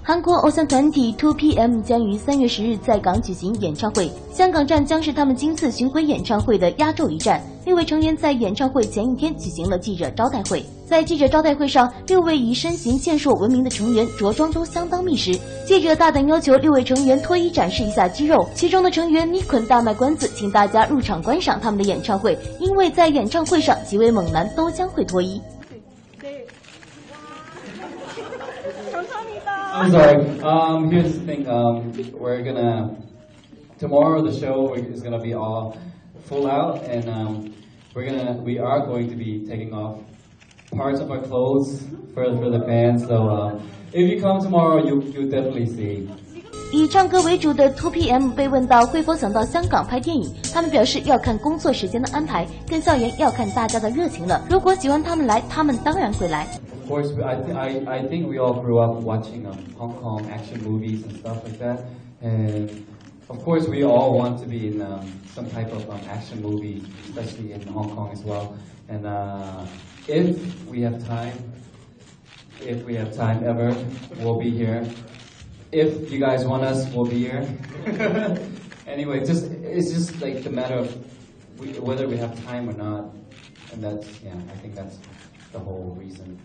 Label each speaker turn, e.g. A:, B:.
A: 韩国偶像团体 2PM 将于3月10日在港举行演唱会，香港站将是他们今次巡回演唱会的压轴一站。6位成员在演唱会前一天举行了记者招待会，在记者招待会上，6位以身形健硕闻名的成员着装都相当密实。记者大胆要求6位成员脱衣展示一下肌肉，其中的成员 Nikon 大卖关子，请大家入场观赏他们的演唱会，因为在演唱会上几位猛男都将会脱衣。
B: I'm sorry. Here's the thing. Tomorrow the show is gonna be all full out, and we are going to be taking off parts of our clothes for the fans. So if you come tomorrow, you definitely see.
A: 以唱歌为主的 2PM 被问到会否想到香港拍电影，他们表示要看工作时间的安排，跟校园要看大家的热情了。如果喜欢他们来，他们当然会来。
B: Of course, I think we all grew up watching Hong Kong action movies and stuff like that, and of course we all want to be in some type of action movie, especially in Hong Kong as well. And if we have time ever, we'll be here. If you guys want us, we'll be here. Anyway, it's just like the matter of whether we have time or not, and I think that's the whole reason.